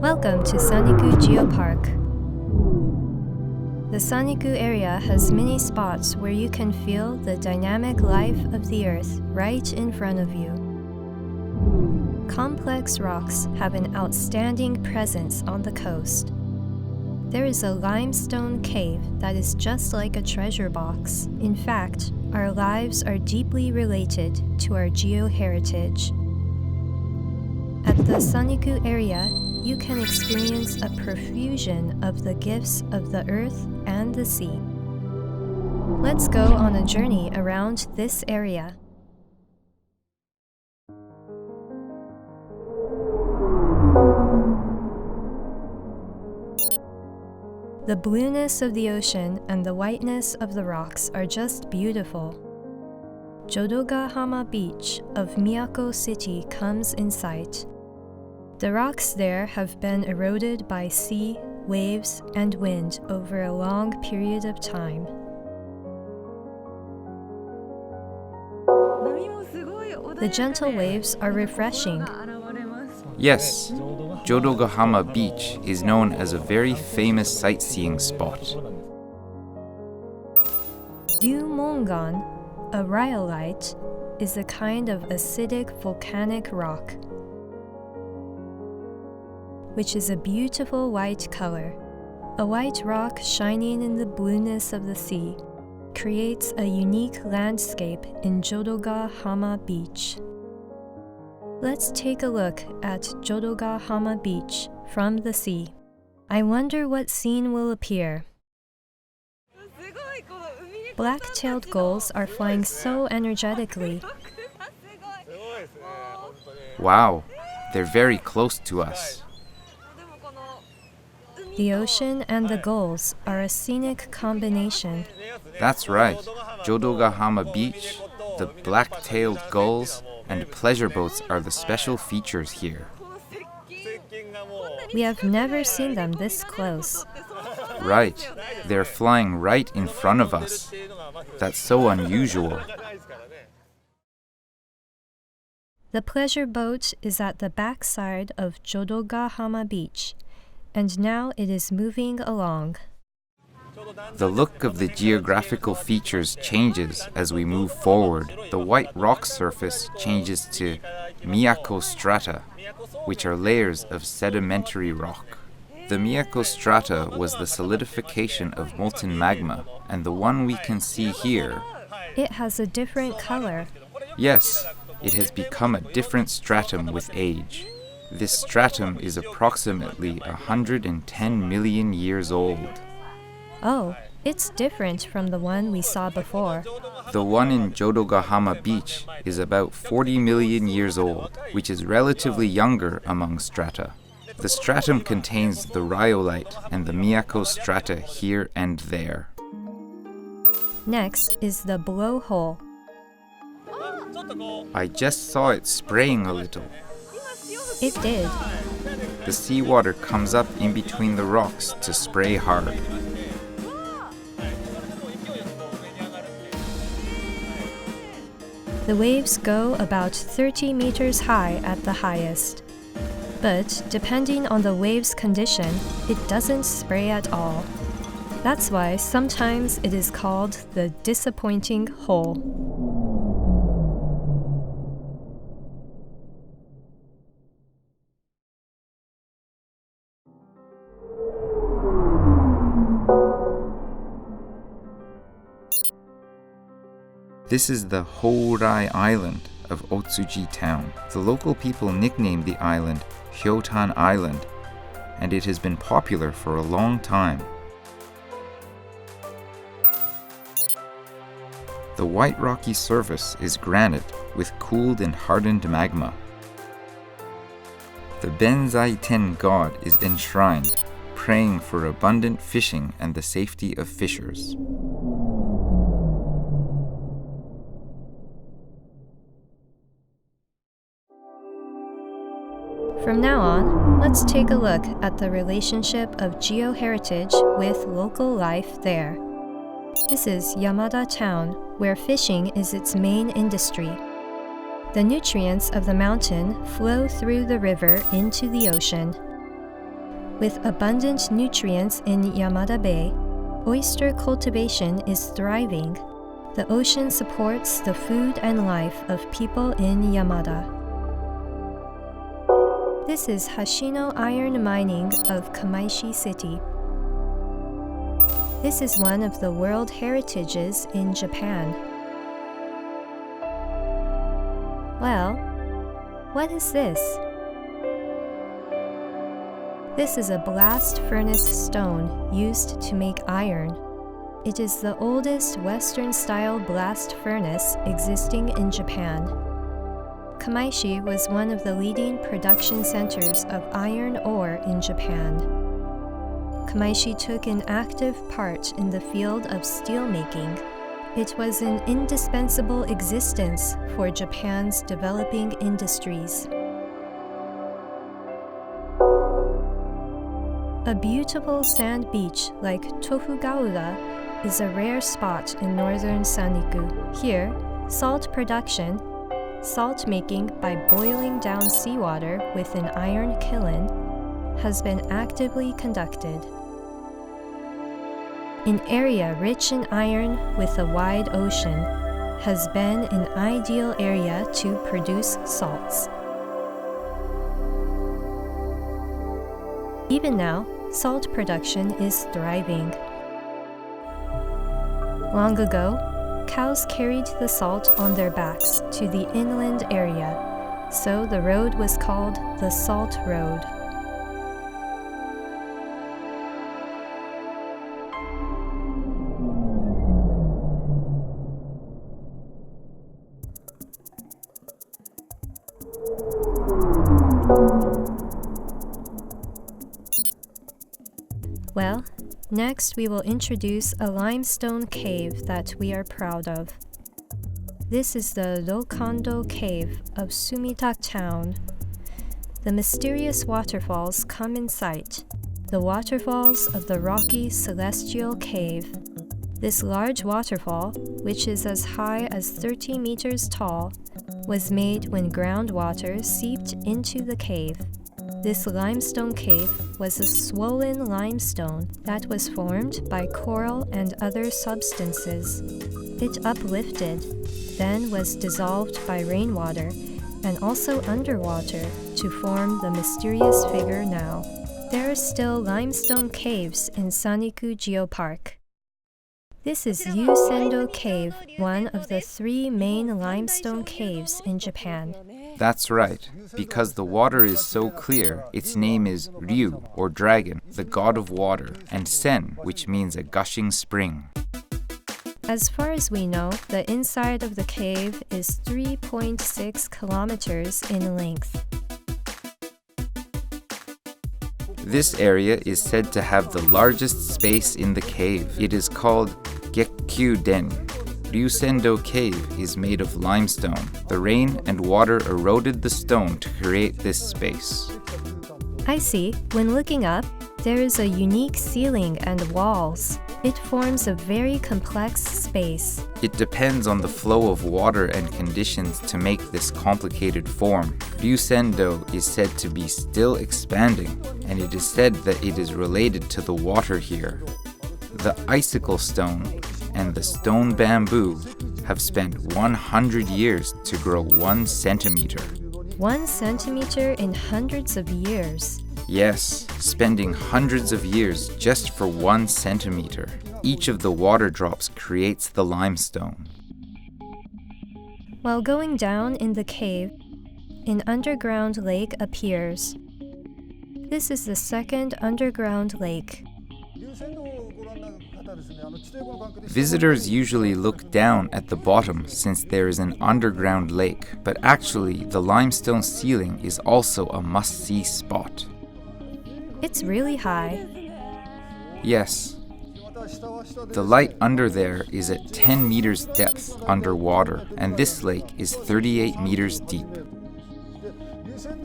Welcome to Sanriku Geopark. The Sanriku area has many spots where you can feel the dynamic life of the earth right in front of you. Complex rocks have an outstanding presence on the coast. There is a limestone cave that is just like a treasure box. In fact, our lives are deeply related to our Geo Heritage. At the Sanriku area, you can experience a profusion of the gifts of the earth and the sea. Let's go on a journey around this area. The blueness of the ocean and the whiteness of the rocks are just beautiful. Jodogahama Beach of Miyako City comes in sight. The rocks there have been eroded by sea, waves, and wind over a long period of time. The gentle waves are refreshing. Yes, Jotogahama Beach is known as a very famous sightseeing spot. Mongan, a rhyolite, is a kind of acidic volcanic rock, which is a beautiful white color. A white rock shining in the blueness of the sea creates a unique landscape in Jodogahama Beach. Let's take a look at Jodogahama Beach from the sea. I wonder what scene will appear. Black-tailed gulls are flying so energetically. Wow, they're very close to us. The ocean and the gulls are a scenic combination. That's right, Jodogahama Beach, the black-tailed gulls, and pleasure boats are the special features here. We have never seen them this close. Right, they're flying right in front of us. That's so unusual. The pleasure boat is at the backside of Jodogahama Beach, and now it is moving along. The look of the geographical features changes as we move forward. The white rock surface changes to Miyako strata, which are layers of sedimentary rock. The Miyako strata was the solidification of molten magma, and the one we can see here, it has a different color. Yes, it has become a different stratum with age. This stratum is approximately 110 million years old. Oh, it's different from the one we saw before. The one in Jodogahama Beach is about 40 million years old, which is relatively younger among strata. The stratum contains the rhyolite and the Miyako strata here and there. Next is the blowhole. I just saw it spraying a little. It did. The seawater comes up in between the rocks to spray hard. The waves go about 30 meters high at the highest. But depending on the wave's condition, it doesn't spray at all. That's why sometimes it is called the disappointing hole. This is the Horai Island of Otsuji Town. The local people nicknamed the island Hyotan Island, and it has been popular for a long time. The white rocky surface is granite with cooled and hardened magma. The Benzai Ten god is enshrined, praying for abundant fishing and the safety of fishers. From now on, let's take a look at the relationship of Geo Heritage with local life there. This is Yamada town, where fishing is its main industry. The nutrients of the mountain flow through the river into the ocean. With abundant nutrients in Yamada Bay, oyster cultivation is thriving. The ocean supports the food and life of people in Yamada. This is Hashino iron mining of Kamaishi City. This is one of the World Heritages in Japan. Well, what is this? This is a blast furnace stone used to make iron. It is the oldest Western-style blast furnace existing in Japan. Kamaishi was one of the leading production centers of iron ore in Japan. Kamaishi took an active part in the field of steelmaking. It was an indispensable existence for Japan's developing industries. A beautiful sand beach like Tofugaura is a rare spot in northern Sanriku. Here, salt production, salt making by boiling down seawater with an iron kiln, has been actively conducted. An area rich in iron with a wide ocean has been an ideal area to produce salts. Even now, salt production is thriving. Long ago, cows carried the salt on their backs to the inland area, so the road was called the Salt Road. Well, next we will introduce a limestone cave that we are proud of. This is the Rokando cave of Sumita town. The mysterious waterfalls come in sight, the waterfalls of the rocky celestial cave. This large waterfall, which is as high as 30 meters tall, was made when groundwater seeped into the cave. This limestone cave was a swollen limestone that was formed by coral and other substances. It uplifted, then was dissolved by rainwater and also underwater to form the mysterious figure now. There are still limestone caves in Sanriku Geopark. This is Ryusendo Cave, one of the 3 main limestone caves in Japan. That's right. Because the water is so clear, its name is Ryu, or dragon, the god of water, and Sen, which means a gushing spring. As far as we know, the inside of the cave is 3.6 kilometers in length. This area is said to have the largest space in the cave. It is called Gekkyu-den. Ryusendo Cave is made of limestone. The rain and water eroded the stone to create this space. I see. When looking up, there is a unique ceiling and walls. It forms a very complex space. It depends on the flow of water and conditions to make this complicated form. Ryusendo is said to be still expanding, and it is said that it is related to the water here. The icicle stone and the stone bamboo have spent 100 years to grow 1 centimeter. 1 centimeter in hundreds of years. Yes, spending hundreds of years just for 1 centimeter. Each of the water drops creates the limestone. While going down in the cave, an underground lake appears. This is the second underground lake. Visitors usually look down at the bottom since there is an underground lake, but actually the limestone ceiling is also a must-see spot. It's really high. Yes. The light under there is at 10 meters depth underwater, and this lake is 38 meters deep.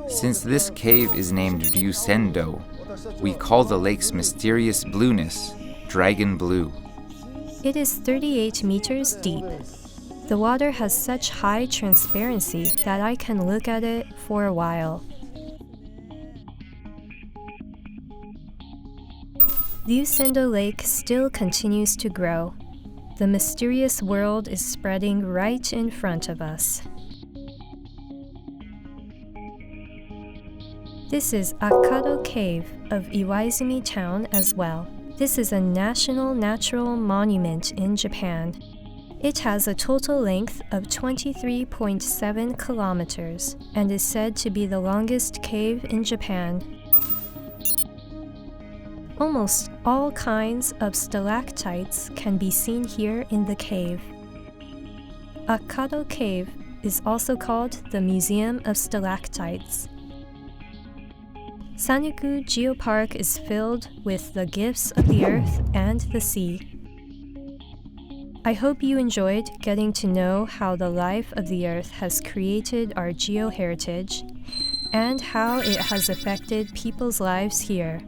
Since this cave is named Ryusendo, we call the lake's mysterious blueness dragon blue. It is 38 meters deep. The water has such high transparency that I can look at it for a while. Ryusendo Lake still continues to grow. The mysterious world is spreading right in front of us. This is Akka Cave of Iwaizumi Town as well. This is a national natural monument in Japan. It has a total length of 23.7 kilometers and is said to be the longest cave in Japan. Almost all kinds of stalactites can be seen here in the cave. Akka Cave is also called the Museum of Stalactites. Sanriku Geopark is filled with the gifts of the earth and the sea. I hope you enjoyed getting to know how the life of the earth has created our Geo Heritage and how it has affected people's lives here.